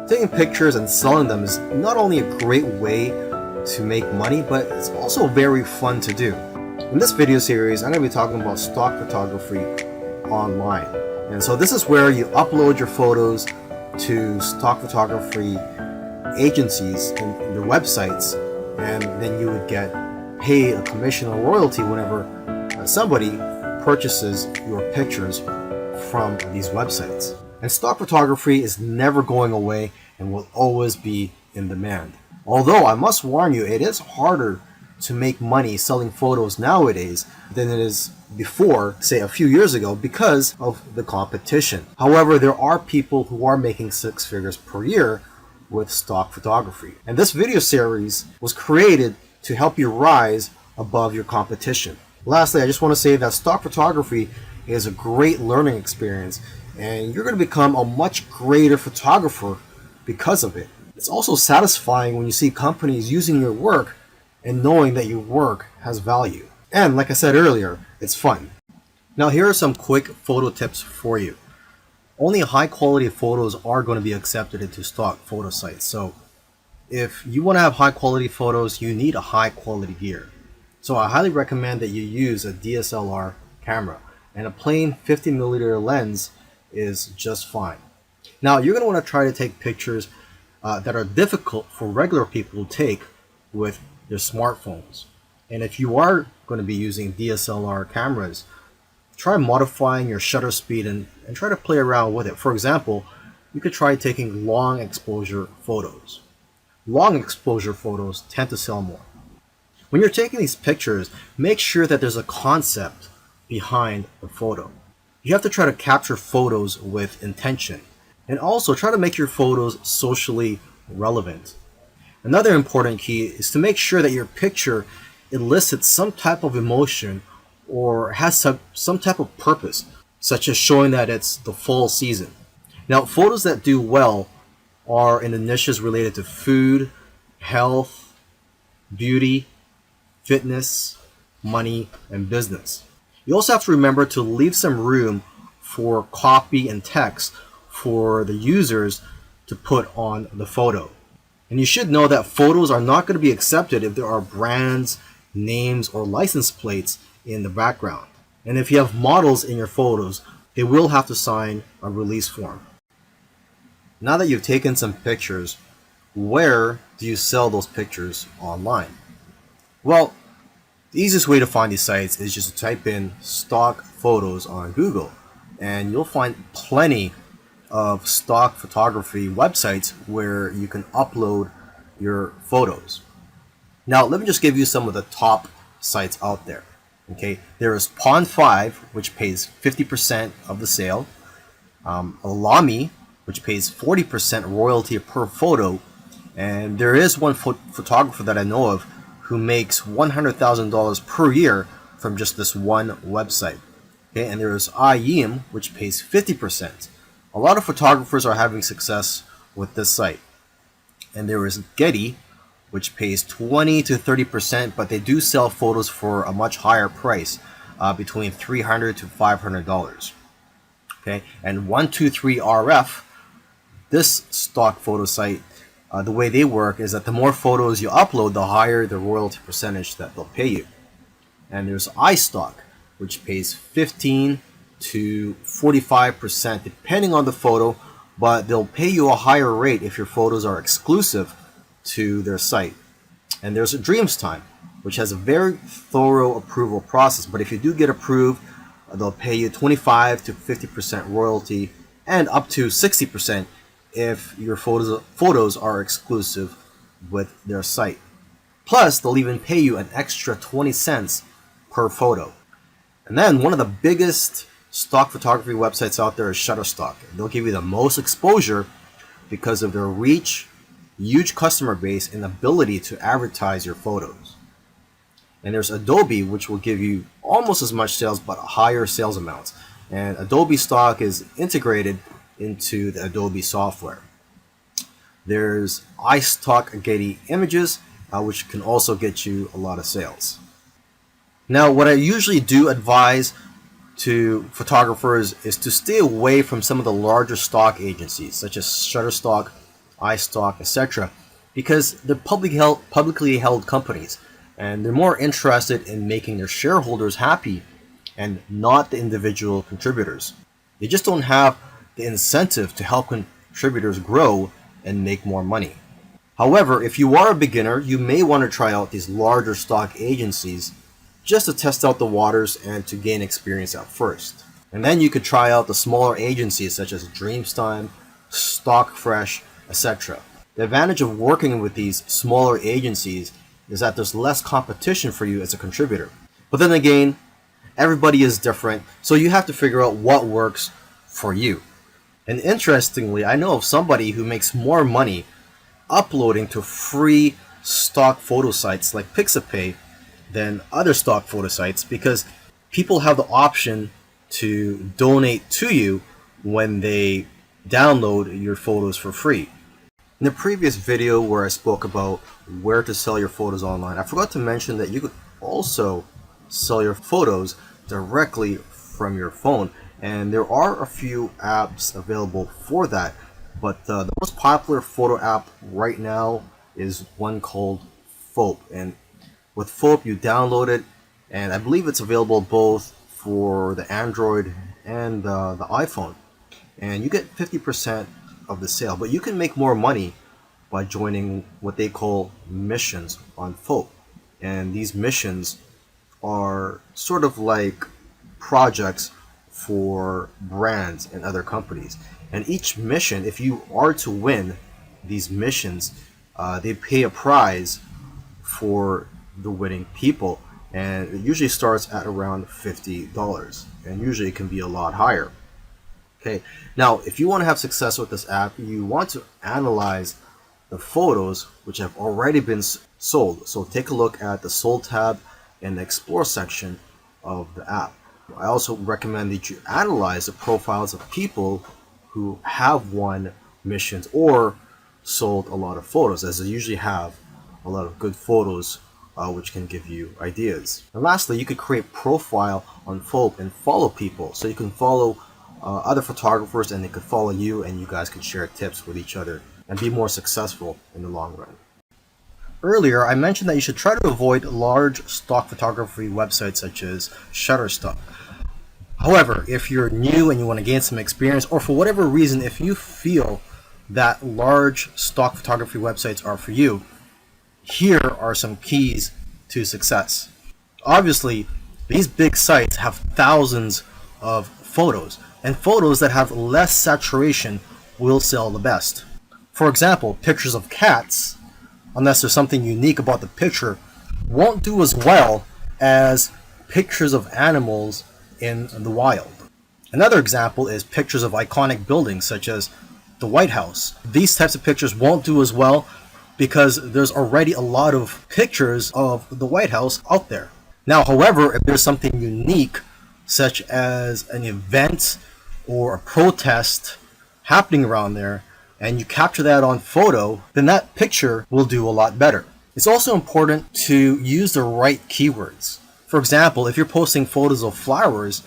Taking pictures and selling them is not only a great way to make money, but it's also very fun to do. In this video series, I'm going to be talking about stock photography online. And so this is where you upload your photos to stock photography agencies and their websites, and then you would get paid a commission or royalty whenever somebody purchases your pictures from these websites. And stock photography is never going away and will always be in demand. Although I must warn you, it is harder to make money selling photos nowadays than it is before, say a few years ago, because of the competition. However, there are people who are making 6 figures per year with stock photography. And this video series was created to help you rise above your competition. Lastly, I just want to say that stock photography is a great learning experience, and you're going to become a much greater photographer because of it. It's also satisfying when you see companies using your work and knowing that your work has value. And like I said earlier, it's fun. Now here are some quick photo tips for you. Only high quality photos are going to be accepted into stock photo sites. So if you want to have high quality photos, you need a high quality gear. So I highly recommend that you use a DSLR camera, and a plain 50mm lens is just fine. Now you're going to want to try to take pictures that are difficult for regular people to take with their smartphones. And if you are going to be using DSLR cameras, try modifying your shutter speed and try to play around with it. For example, you could try taking long exposure photos. Long exposure photos tend to sell more. When you're taking these pictures, make sure that there's a concept behind the photo. You have to try to capture photos with intention, and also try to make your photos socially relevant. Another important key is to make sure that your picture elicits some type of emotion or has some type of purpose, such as showing that it's the fall season. Now, photos that do well are in the niches related to food, health, beauty, fitness, money, and business. You also have to remember to leave some room for copy and text for the users to put on the photo. And you should know that photos are not going to be accepted if there are brands, names, or license plates in the background. And if you have models in your photos, they will have to sign a release form. Now that you've taken some pictures, where do you sell those pictures online? Well, the easiest way to find these sites is just to type in stock photos on Google, and you'll find plenty of stock photography websites where you can upload your photos. Now, let me just give you some of the top sites out there. Okay, there is Pond5, which pays 50% of the sale, Alami, which pays 40% royalty per photo, and there is one photographer that I know of who makes $100,000 per year from just this one website. Okay, and there is iYeem, which pays 50%. A lot of photographers are having success with this site. And there is Getty, which pays 20 to 30%, but they do sell photos for a much higher price, between $300 to $500. Okay, and 123RF, this stock photo site, the way they work is that the more photos you upload, the higher the royalty percentage that they'll pay you. And there's iStock, which pays 15 to 45% depending on the photo, but they'll pay you a higher rate if your photos are exclusive to their site. And there's a Dreamstime, which has a very thorough approval process, but if you do get approved, they'll pay you 25 to 50% royalty and up to 60% if your photos are exclusive with their site. Plus, they'll even pay you an extra 20 cents per photo. And then one of the biggest stock photography websites out there is Shutterstock. They'll give you the most exposure because of their reach, huge customer base, and ability to advertise your photos. And there's Adobe, which will give you almost as much sales but higher sales amounts. And Adobe stock is integrated into the Adobe software. There's iStock Getty Images, which can also get you a lot of sales. Now, what I usually do advise to photographers is to stay away from some of the larger stock agencies, such as Shutterstock iStock, etc. because they're publicly held companies, and they're more interested in making their shareholders happy and not the individual contributors. They just don't have the incentive to help contributors grow and make more money. However, if you are a beginner, you may want to try out these larger stock agencies just to test out the waters and to gain experience at first. And then you could try out the smaller agencies such as Dreamstime, Stockfresh, etc. The advantage of working with these smaller agencies is that there's less competition for you as a contributor. But then again, everybody is different, so you have to figure out what works for you. And interestingly, I know of somebody who makes more money uploading to free stock photo sites like Pixabay than other stock photo sites because people have the option to donate to you when they download your photos for free. In the previous video where I spoke about where to sell your photos online, I forgot to mention that you could also sell your photos directly from your phone, and there are a few apps available for that, but the most popular photo app right now is one called Phope. And with Phope, you download it, and I believe it's available both for the Android and the iPhone, and you get 50% of the sale. But you can make more money by joining what they call missions on Phope, and these missions are sort of like projects for brands and other companies. And each mission, if you are to win these missions, they pay a prize for the winning people, and it usually starts at around $50, and usually it can be a lot higher. Okay, now if you want to have success with this app, you want to analyze the photos which have already been sold. So take a look at the sold tab in the explore section of the app. I also recommend that you analyze the profiles of people who have won missions or sold a lot of photos, as they usually have a lot of good photos which can give you ideas. And lastly, you could create profile on Phope and follow people. So you can follow other photographers and they could follow you, and you guys can share tips with each other and be more successful in the long run. Earlier, I mentioned that you should try to avoid large stock photography websites such as Shutterstock. However, if you're new and you want to gain some experience, or for whatever reason, if you feel that large stock photography websites are for you, here are some keys to success. Obviously, these big sites have thousands of photos, and photos that have less saturation will sell the best. For example, pictures of cats, unless there's something unique about the picture, won't do as well as pictures of animals in the wild. Another example is pictures of iconic buildings such as the White House. These types of pictures won't do as well because there's already a lot of pictures of the White House out there. Now, however, if there's something unique such as an event or a protest happening around there, and you capture that on photo, then that picture will do a lot better. It's also important to use the right keywords. For example, if you're posting photos of flowers,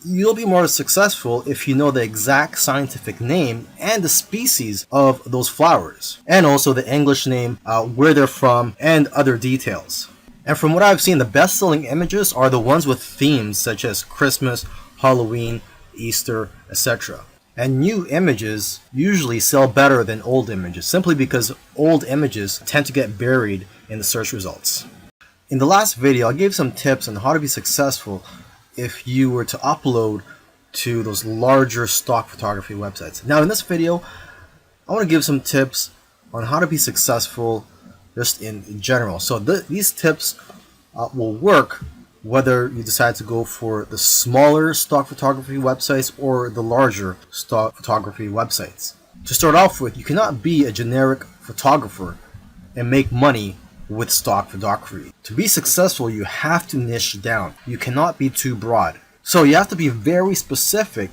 you'll be more successful if you know the exact scientific name and the species of those flowers, and also the English name, where they're from, and other details. And from what I've seen, the best-selling images are the ones with themes such as Christmas, Halloween, Easter, etc. And new images usually sell better than old images, simply because old images tend to get buried in the search results. In the last video, I gave some tips on how to be successful if you were to upload to those larger stock photography websites. Now in this video, I want to give some tips on how to be successful just in general. So these tips will work whether you decide to go for the smaller stock photography websites or the larger stock photography websites. To start off with, you cannot be a generic photographer and make money with stock photography. To be successful, you have to niche down. You cannot be too broad. So you have to be very specific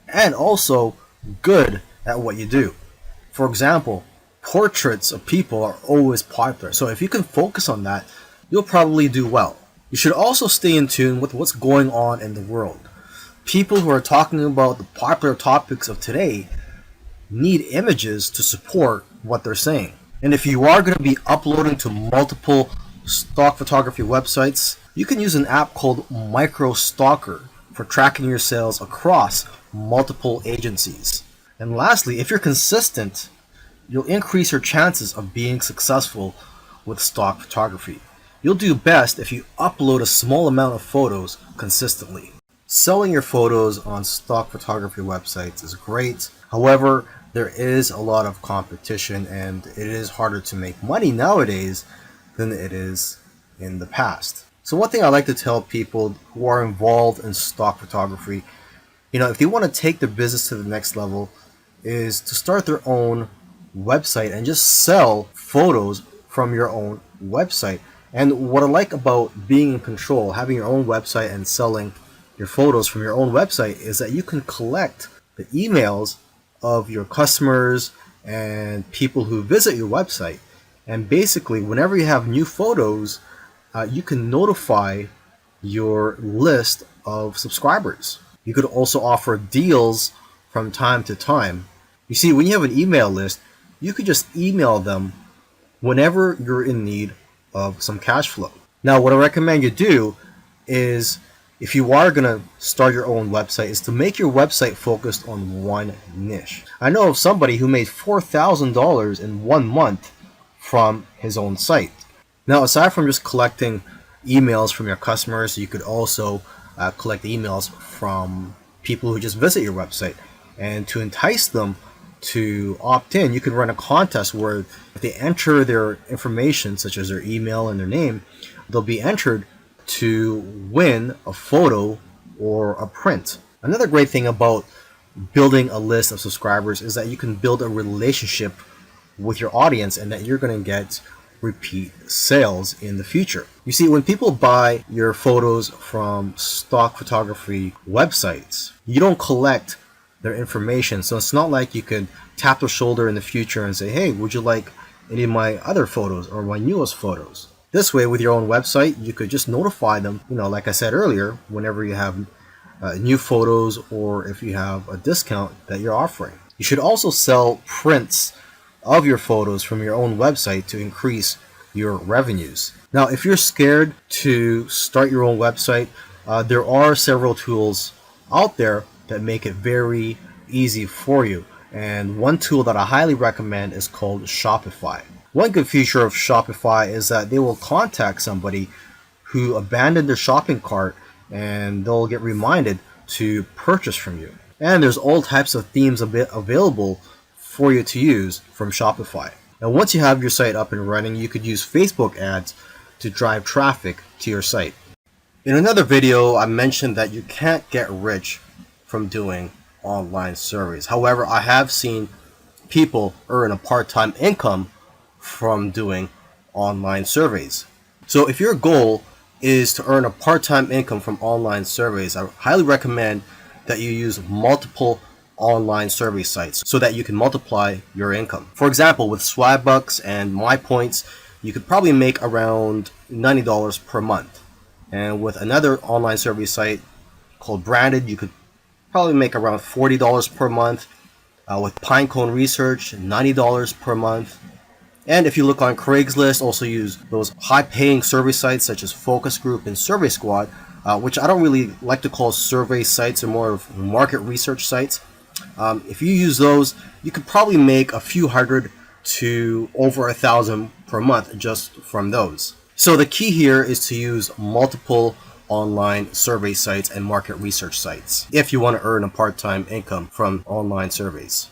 and also good at what you do. For example, portraits of people are always popular. So if you can focus on that, you'll probably do well. You should also stay in tune with what's going on in the world. People who are talking about the popular topics of today need images to support what they're saying. And if you are going to be uploading to multiple stock photography websites, you can use an app called MicroStalker for tracking your sales across multiple agencies. And lastly, if you're consistent, you'll increase your chances of being successful with stock photography. You'll do best if you upload a small amount of photos consistently. Selling your photos on stock photography websites is great. However, there is a lot of competition and it is harder to make money nowadays than it is in the past. So one thing I like to tell people who are involved in stock photography, if they want to take their business to the next level, is to start their own website and just sell photos from your own website. And what I like about being in control, having your own website and selling your photos from your own website, is that you can collect the emails of your customers and people who visit your website. And basically, whenever you have new photos, you can notify your list of subscribers. You could also offer deals from time to time. You see, when you have an email list, you could just email them whenever you're in need of some cash flow. Now, what I recommend you do is, if you are going to start your own website, is to make your website focused on one niche. I know of somebody who made $4,000 in 1 month from his own site. Now, aside from just collecting emails from your customers, you could also collect emails from people who just visit your website. And to entice them to opt in, you can run a contest where if they enter their information, such as their email and their name, they'll be entered to win a photo or a print. Another great thing about building a list of subscribers is that you can build a relationship with your audience and that you're going to get repeat sales in the future. You see, when people buy your photos from stock photography websites, you don't collect their information. So it's not like you could tap their shoulder in the future and say, hey, would you like any of my other photos or my newest photos? This way, with your own website, you could just notify them, like I said earlier, whenever you have new photos or if you have a discount that you're offering. You should also sell prints of your photos from your own website to increase your revenues. Now, if you're scared to start your own website, there are several tools out there that make it very easy for you. And one tool that I highly recommend is called Shopify. One good feature of Shopify is that they will contact somebody who abandoned their shopping cart and they'll get reminded to purchase from you. And there's all types of themes available for you to use from Shopify. Now, once you have your site up and running, you could use Facebook ads to drive traffic to your site. In another video, I mentioned that you can't get rich from doing online surveys. However, I have seen people earn a part-time income from doing online surveys. So if your goal is to earn a part-time income from online surveys, I highly recommend that you use multiple online survey sites so that you can multiply your income. For example, with Swagbucks and MyPoints, you could probably make around $90 per month. And with another online survey site called Branded, you could probably make around $40 per month. With Pinecone Research, $90 per month. And if you look on Craigslist, also use those high-paying survey sites such as Focus Group and Survey Squad, which I don't really like to call survey sites, or more of market research sites. If you use those, you could probably make a few hundred to over 1,000 per month just from those. So the key here is to use multiple online survey sites and market research sites if you want to earn a part-time income from online surveys.